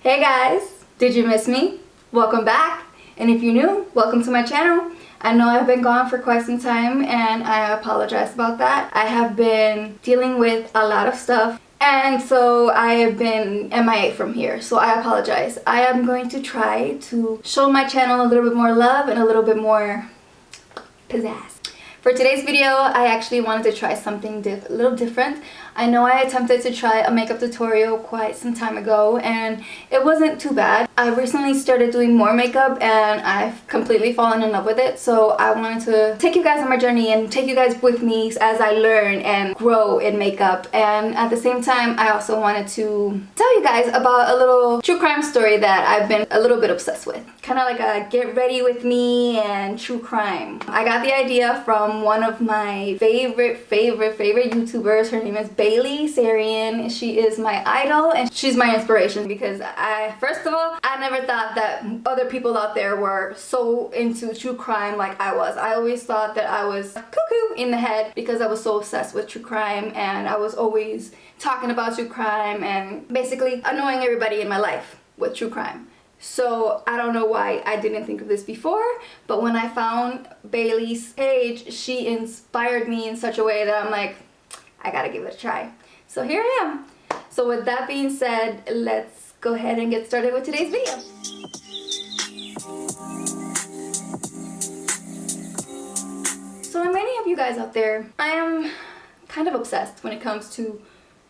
Hey guys, did you miss me? Welcome back, and if you're new, welcome to my channel. I know I've been gone for quite some time and I apologize about that. I have been dealing with a lot of stuff and so I have been MIA from here, so I apologize. I am going to try to show my channel a little bit more love and a little bit more pizzazz. For today's video, I actually wanted to try something a little different. I know I attempted to try a makeup tutorial quite some time ago and it wasn't too bad. I recently started doing more makeup and I've completely fallen in love with it. So I wanted to take you guys on my journey and take you guys with me as I learn and grow in makeup. And at the same time, I also wanted to tell you guys about a little true crime story that I've been a little bit obsessed with. Kind of like a get ready with me and true crime. I got the idea from one of my favorite YouTubers. Her name is Bailey Sarian. She is my idol and she's my inspiration because first of all, I never thought that other people out there were so into true crime like I was. I always thought that I was cuckoo in the head because I was so obsessed with true crime and I was always talking about true crime and basically annoying everybody in my life with true crime. So I don't know why I didn't think of this before, but when I found Bailey's page, she inspired me in such a way that I'm like, I gotta give it a try. So here I am. So with that being said, let's go ahead and get started with today's video. So like many of you guys out there, I am kind of obsessed when it comes to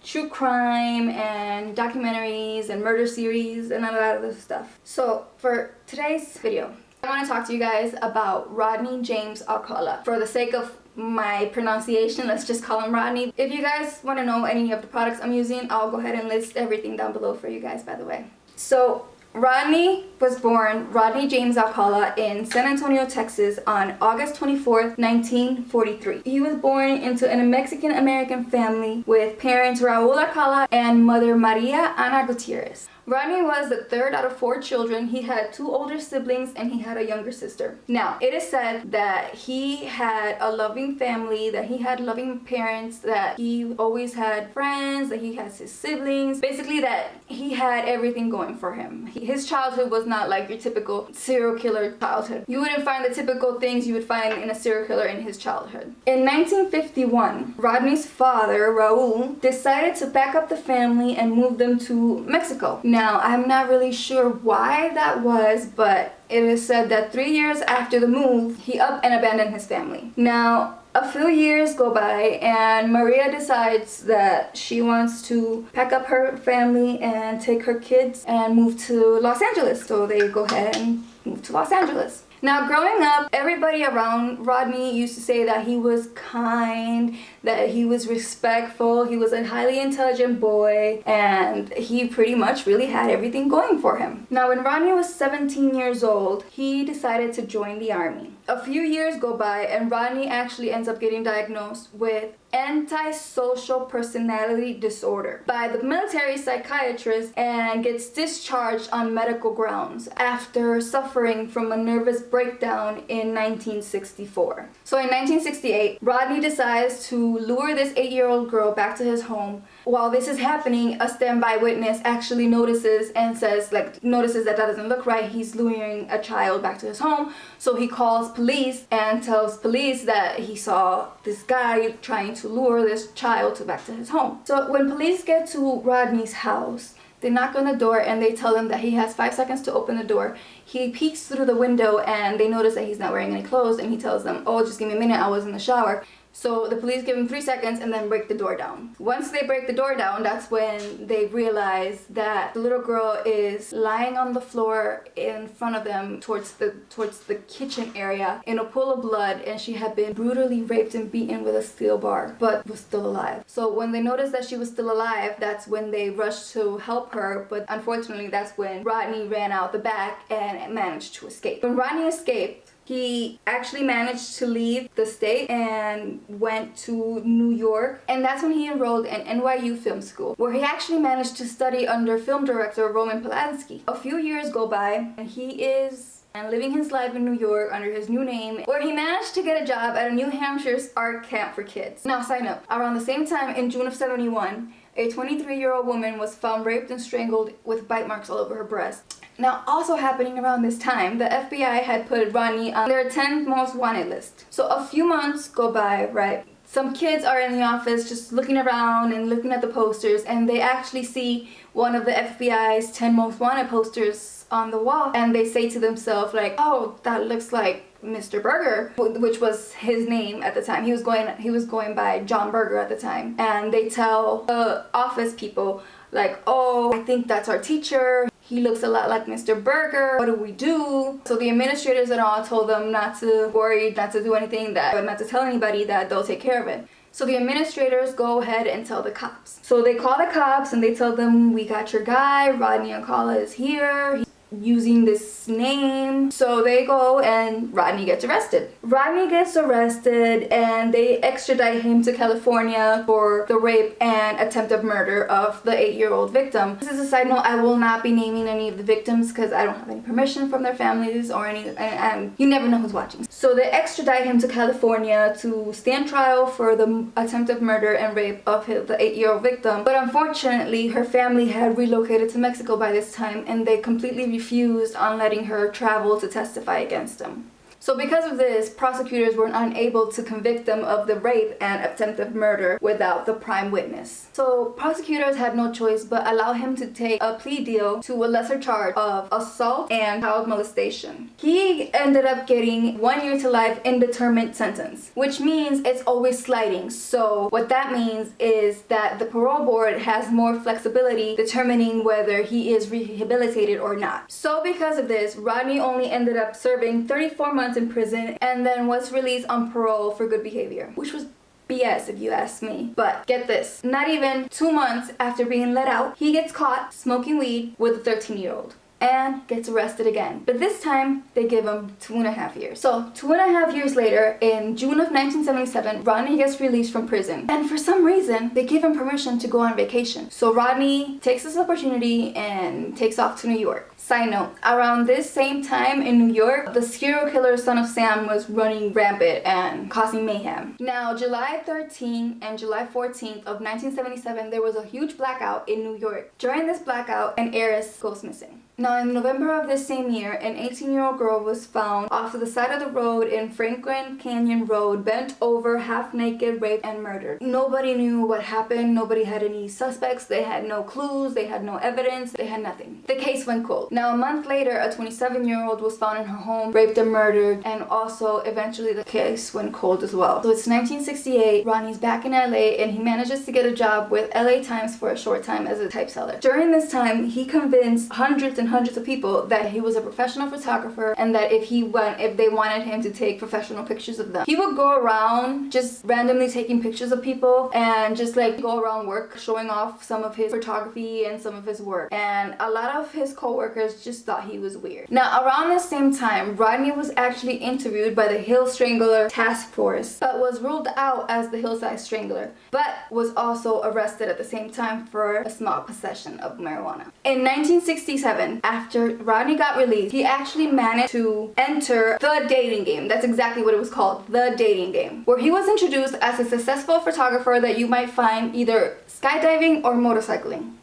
true crime and documentaries and murder series and a lot of this stuff. So for today's video, I want to talk to you guys about Rodney James Alcala. For the sake of my pronunciation, let's just call him Rodney. If you guys want to know any of the products I'm using, I'll go ahead and list everything down below for you guys, by the way. So Rodney was born Rodney James Alcala in San Antonio, Texas on August 24th, 1943. He was born into a Mexican-American family with parents Raul Alcala and mother Maria Ana Gutierrez. Rodney was the third out of 4 children. He had 2 older siblings and he had a younger sister. Now, it is said that he had a loving family, that he had loving parents, that he always had friends, that he has his siblings. Basically that he had everything going for him. His childhood was not like your typical serial killer childhood. You wouldn't find the typical things you would find in a serial killer in his childhood. In 1951, Rodney's father, Raul, decided to pack up the family and move them to Mexico. Now, I'm not really sure why that was, but it is said that 3 years after the move, he up and abandoned his family. Now, a few years go by and Maria decides that she wants to pack up her family and take her kids and move to Los Angeles. So they go ahead and move to Los Angeles. Now, growing up, everybody around Rodney used to say that he was kind, that he was respectful, he was a highly intelligent boy, and he pretty much really had everything going for him. Now, when Rodney was 17 years old, he decided to join the army. A few years go by and Rodney actually ends up getting diagnosed with antisocial personality disorder by the military psychiatrist and gets discharged on medical grounds after suffering from a nervous breakdown in 1964. So in 1968, Rodney decides to lure this 8-year-old girl back to his home. While this is happening, a standby witness actually notices and says, notices that doesn't look right. He's luring a child back to his home. So he calls police and tells police that he saw this guy trying to lure this child back to his home. So when police get to Rodney's house, they knock on the door and they tell him that he has 5 seconds to open the door. He peeks through the window and they notice that he's not wearing any clothes and he tells them, oh, just give me a minute, I was in the shower. So the police give him 3 seconds and then break the door down. Once they break the door down, that's when they realize that the little girl is lying on the floor in front of them towards the kitchen area in a pool of blood, and she had been brutally raped and beaten with a steel bar, but was still alive. So when they noticed that she was still alive, that's when they rushed to help her, but unfortunately that's when Rodney ran out the back and managed to escape. When Rodney escaped, he actually managed to leave the state and went to New York, and that's when he enrolled in NYU Film School, where he actually managed to study under film director Roman Polanski. A few years go by and he is living his life in New York under his new name, where he managed to get a job at a New Hampshire's art camp for kids. Now, side note, around the same time in June of '71, a 23-year-old woman was found raped and strangled with bite marks all over her breast. Now, also happening around this time, the FBI had put Rodney on their 10th most wanted list. So a few months go by, right? Some kids are in the office just looking around and looking at the posters, and they actually see one of the FBI's 10 most wanted posters on the wall, and they say to themselves like, oh, that looks like Mr. Berger, which was his name at the time. He was going by John Berger at the time. And they tell the office people like, oh, I think that's our teacher. He looks a lot like Mr. Berger. What do we do? So the administrators and all told them not to worry, not to do anything, but not to tell anybody, that they'll take care of it. So the administrators go ahead and tell the cops. So they call the cops and they tell them, we got your guy, Rodney Alcala is here. Using this name. So they go and Rodney gets arrested. Rodney gets arrested and they extradite him to California for the rape and attempted murder of the 8-year-old victim. This is a side note, I will not be naming any of the victims because I don't have any permission from their families or any, and you never know who's watching. So they extradite him to California to stand trial for the attempted murder and rape of the 8-year-old victim. But unfortunately, her family had relocated to Mexico by this time and they completely refused on letting her travel to testify against him. So because of this, prosecutors were unable to convict them of the rape and attempted murder without the prime witness. So prosecutors had no choice but allow him to take a plea deal to a lesser charge of assault and child molestation. He ended up getting 1 year to life indeterminate sentence, which means it's always sliding. So what that means is that the parole board has more flexibility determining whether he is rehabilitated or not. So because of this, Rodney only ended up serving 34 months in prison and then was released on parole for good behavior, which was BS if you ask me. But get this, not even 2 months after being let out, he gets caught smoking weed with a 13-year-old and gets arrested again. But this time, they give him 2.5 years. So 2.5 years later, in June of 1977, Rodney gets released from prison. And for some reason, they give him permission to go on vacation. So Rodney takes this opportunity and takes off to New York. Side note, around this same time in New York, the serial killer Son of Sam was running rampant and causing mayhem. Now, July 13th and July 14th of 1977, there was a huge blackout in New York. During this blackout, an heiress goes missing. Now, in November of this same year, an 18-year-old girl was found off to the side of the road in Franklin Canyon Road, bent over, half naked, raped, and murdered. Nobody knew what happened. Nobody had any suspects. They had no clues. They had no evidence. They had nothing. The case went cold. Now, a month later, a 27-year-old was found in her home, raped and murdered, and also eventually the case went cold as well. So it's 1968. Rodney's back in LA, and he manages to get a job with LA Times for a short time as a typesetter. During this time, he convinced hundreds and hundreds of people that he was a professional photographer and that if they wanted him to take professional pictures of them, he would go around just randomly taking pictures of people and just like go around work showing off some of his photography and some of his work. And a lot of his co-workers just thought he was weird. Now, around the same time, Rodney was actually interviewed by the Hill Strangler Task Force, but was ruled out as the Hillside Strangler, but was also arrested at the same time for a small possession of marijuana. In 1967, after Rodney got released, he actually managed to enter the dating game. That's exactly what it was called, the dating game, where he was introduced as a successful photographer that you might find either skydiving or motorcycling.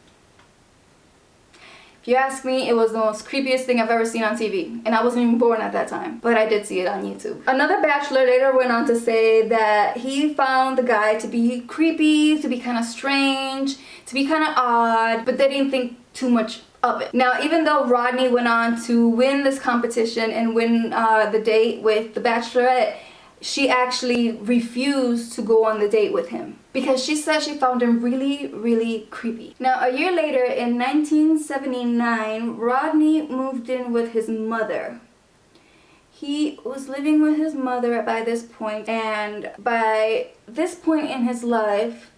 If you ask me, it was the most creepiest thing I've ever seen on TV, and I wasn't even born at that time, but I did see it on YouTube. Another bachelor later went on to say that he found the guy to be creepy, to be kind of strange, to be kind of odd, but they didn't think too much of it. Now, even though Rodney went on to win this competition and win the date with the bachelorette, she actually refused to go on the date with him because she said she found him really, really creepy. Now, a year later, in 1979, Rodney moved in with his mother. He was living with his mother by this point, and by this point in his life,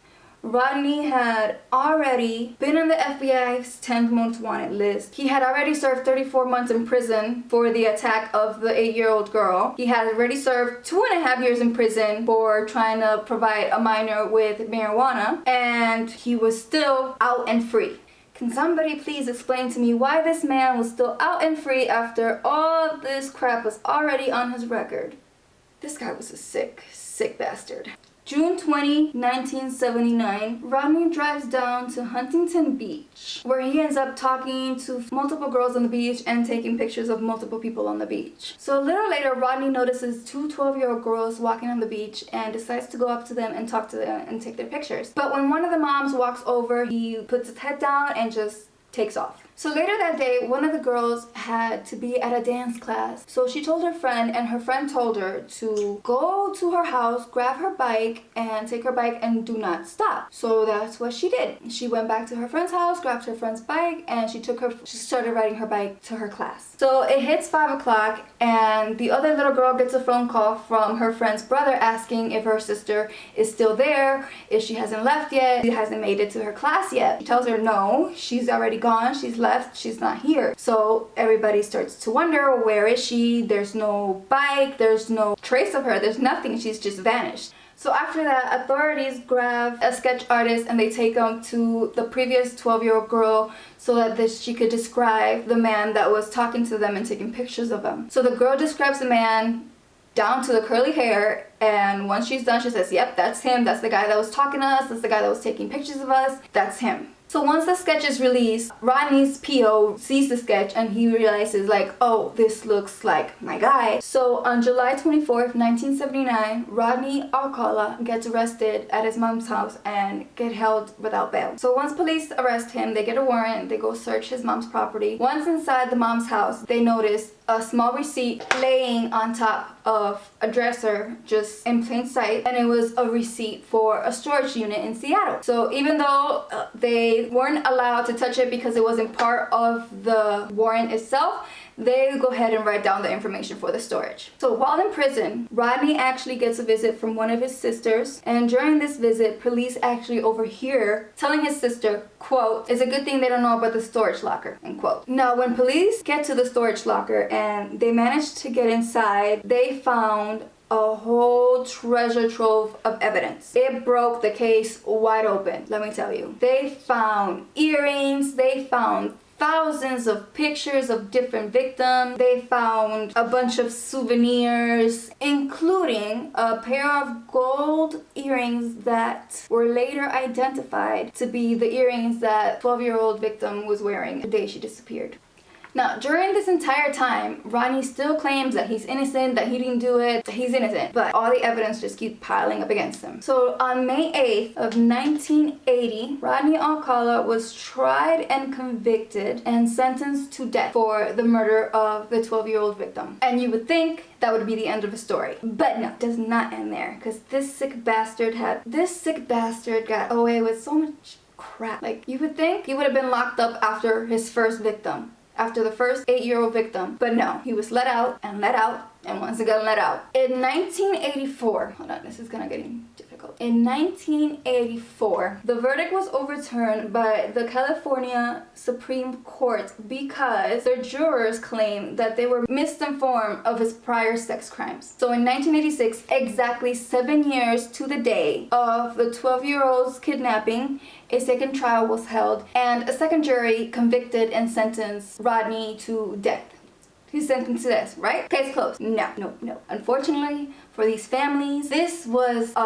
Rodney had already been on the FBI's 10th most wanted list. He had already served 34 months in prison for the attack of the 8-year-old girl. He had already served 2.5 years in prison for trying to provide a minor with marijuana, and he was still out and free. Can somebody please explain to me why this man was still out and free after all this crap was already on his record? This guy was a sick, sick bastard. June 20, 1979, Rodney drives down to Huntington Beach, where he ends up talking to multiple girls on the beach and taking pictures of multiple people on the beach. So a little later, Rodney notices two 12-year-old girls walking on the beach and decides to go up to them and talk to them and take their pictures. But when one of the moms walks over, he puts his head down and just takes off. So later that day, one of the girls had to be at a dance class. So she told her friend, and her friend told her to go to her house, grab her bike, and take her bike and do not stop. So that's what she did. She went back to her friend's house, grabbed her friend's bike, and she started riding her bike to her class. So it hits 5 o'clock, and the other little girl gets a phone call from her friend's brother asking if her sister is still there, if she hasn't left yet, she hasn't made it to her class yet. She tells her no, she's already gone, she's left, she's not here. So everybody starts to wonder, where is she? There's no bike, there's no trace of her, there's nothing, she's just vanished. So after that, authorities grab a sketch artist and they take him to the previous 12-year-old girl so that she could describe the man that was talking to them and taking pictures of him. So the girl describes the man down to the curly hair, and once she's done, she says, yep, that's him, that's the guy that was talking to us, that's the guy that was taking pictures of us, that's him. So once the sketch is released, Rodney's PO sees the sketch and he realizes like, oh, this looks like my guy. So on July 24th, 1979, Rodney Alcala gets arrested at his mom's house and get held without bail. So once police arrest him, they get a warrant, they go search his mom's property. Once inside the mom's house, they notice a small receipt laying on top of a dresser just in plain sight, and it was a receipt for a storage unit in Seattle. So even though they weren't allowed to touch it because it wasn't part of the warrant itself, they go ahead and write down the information for the storage. So while in prison, Rodney actually gets a visit from one of his sisters, and during this visit, police actually overhear telling his sister, quote, "It's a good thing they don't know about the storage locker," end quote. Now when police get to the storage locker and they manage to get inside, they found a whole treasure trove of evidence. It broke the case wide open, let me tell you. They found earrings, they found thousands of pictures of different victims. They found a bunch of souvenirs, including a pair of gold earrings that were later identified to be the earrings that 12-year-old victim was wearing the day she disappeared. Now, during this entire time, Rodney still claims that he's innocent, that he didn't do it, that he's innocent, but all the evidence just keeps piling up against him. So on May 8th of 1980, Rodney Alcala was tried and convicted and sentenced to death for the murder of the 12-year-old victim. And you would think that would be the end of the story. But no, it does not end there, because this sick bastard got away with so much crap. Like, you would think he would have been locked up after his first victim, after the first 8-year-old victim. But no, he was let out, and once again let out. In 1984, hold on, this is kind of getting difficult. In 1984, the verdict was overturned by the California Supreme Court because their jurors claimed that they were misinformed of his prior sex crimes. So in 1986, exactly 7 years to the day of the 12-year-old's kidnapping, a second trial was held, and a second jury convicted and sentenced Rodney to death. He's sentenced to death, right? Case closed. No. Unfortunately for these families, this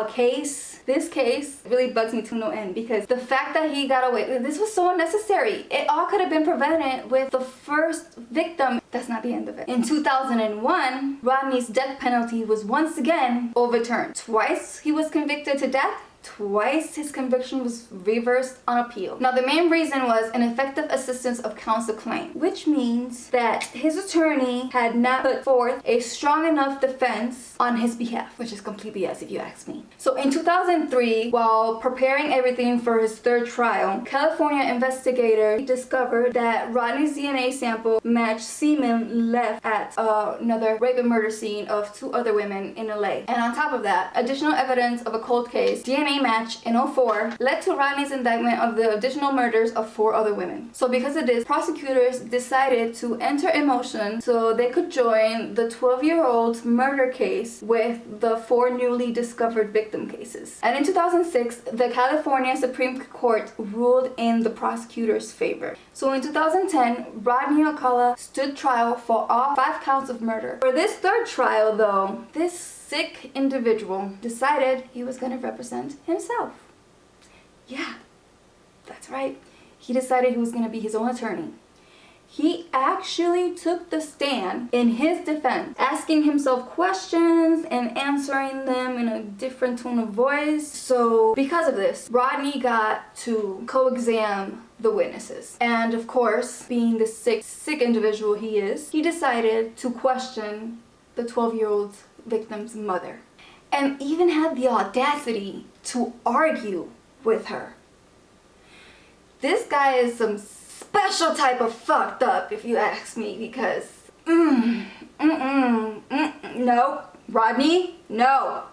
case really bugs me to no end, because the fact that he got away, this was so unnecessary. It all could have been prevented with the first victim. That's not the end of it. In 2001, Rodney's death penalty was once again overturned. Twice he was convicted to death. Twice his conviction was reversed on appeal. Now the main reason was an effective assistance of counsel claim, which means that his attorney had not put forth a strong enough defense on his behalf, which is complete BS if you ask me. So in 2003, while preparing everything for his third trial, California investigators discovered that Rodney's DNA sample matched semen left at another rape and murder scene of 2 other women in LA. And on top of that, additional evidence of a cold case, DNA match in 2004, led to Rodney's indictment of the additional murders of 4 other women. So because of this, prosecutors decided to enter a motion so they could join the 12-year-old's murder case with the 4 newly discovered victim cases. And in 2006, the California Supreme Court ruled in the prosecutor's favor. So in 2010, Rodney Alcala stood trial for all 5 counts of murder. For this third trial though, this sick individual decided he was going to represent himself. Yeah, that's right. He decided he was going to be his own attorney. He actually took the stand in his defense, asking himself questions and answering them in a different tone of voice. So because of this, Rodney got to co-exam the witnesses. And of course, being the sick individual he is, he decided to question the 12-year-old victim's mother. And even had the audacity to argue with her. This guy is some special type of fucked up, if you ask me, because no, Rodney, no.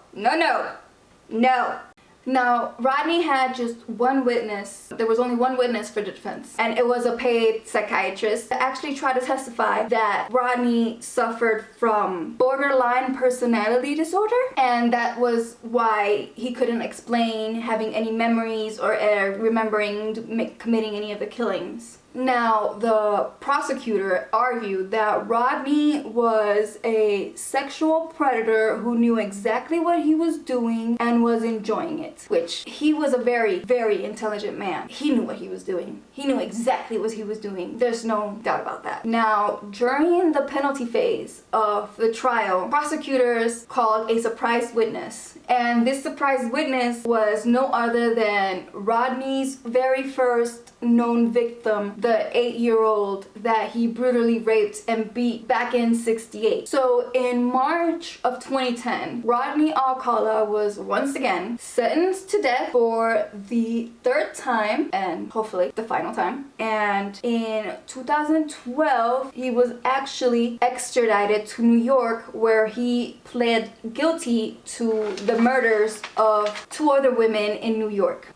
Now, Rodney had just one witness. There was only one witness for the defense, and it was a paid psychiatrist that actually tried to testify that Rodney suffered from borderline personality disorder, and that was why he couldn't explain having any memories or remembering committing any of the killings. Now, the prosecutor argued that Rodney was a sexual predator who knew exactly what he was doing and was enjoying it, which he was a very, very intelligent man. He knew what he was doing. He knew exactly what he was doing. There's no doubt about that. Now, during the penalty phase of the trial, prosecutors called a surprise witness, and this surprise witness was no other than Rodney's very first known victim, the 8-year-old that he brutally raped and beat back in '68. So in March of 2010, Rodney Alcala was once again sentenced to death for the 3rd time and hopefully the final time. And in 2012, he was actually extradited to New York, where he pled guilty to the murders of 2 other women in New York.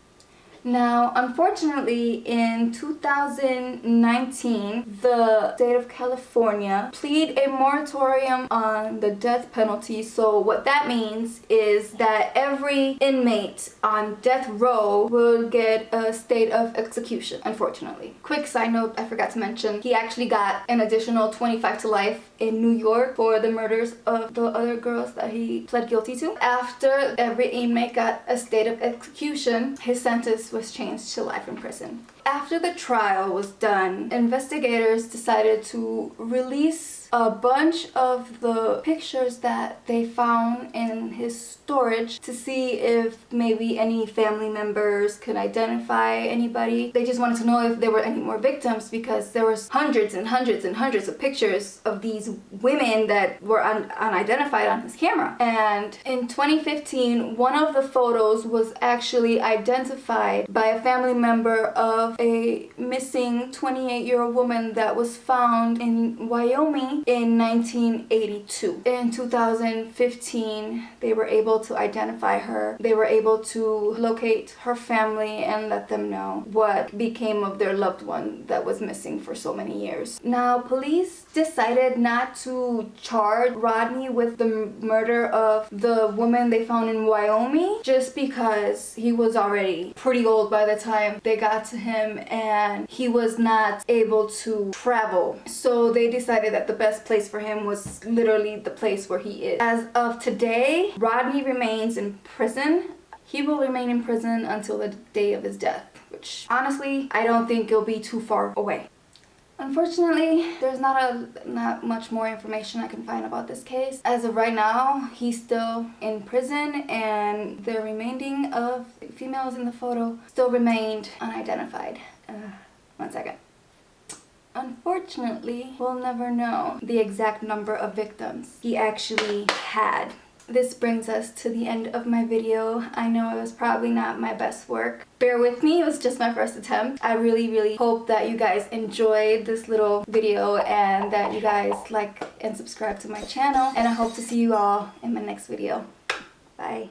Now, unfortunately, in 2019, the state of California pleaded a moratorium on the death penalty. So what that means is that every inmate on death row will get a state of execution, unfortunately. Quick side note, I forgot to mention, he actually got an additional 25 to life in New York for the murders of the other girls that he pled guilty to. After every inmate got a state of execution, his sentence was changed to life in prison. After the trial was done, investigators decided to release a bunch of the pictures that they found in his storage to see if maybe any family members could identify anybody. They just wanted to know if there were any more victims, because there was hundreds and hundreds and hundreds of pictures of these women that were unidentified on his camera. And in 2015, one of the photos was actually identified by a family member of a missing 28-year-old woman that was found in Wyoming in 1982. In 2015, they were able to identify her. They were able to locate her family and let them know what became of their loved one that was missing for so many years. Now, police decided not to charge Rodney with the murder of the woman they found in Wyoming, just because he was already pretty old by the time they got to him and he was not able to travel. So they decided that the best place for him was literally the place where he is. As of today, Rodney remains in prison. He will remain in prison until the day of his death, which honestly, I don't think it'll be too far away. Unfortunately, there's not much more information I can find about this case. As of right now, he's still in prison, and the remaining of females in the photo still remained unidentified. One second. Unfortunately, we'll never know the exact number of victims he actually had. This brings us to the end of my video. I know it was probably not my best work. Bear with me, it was just my first attempt. I really hope that you guys enjoyed this little video and that you guys like and subscribe to my channel. And I hope to see you all in my next video. Bye.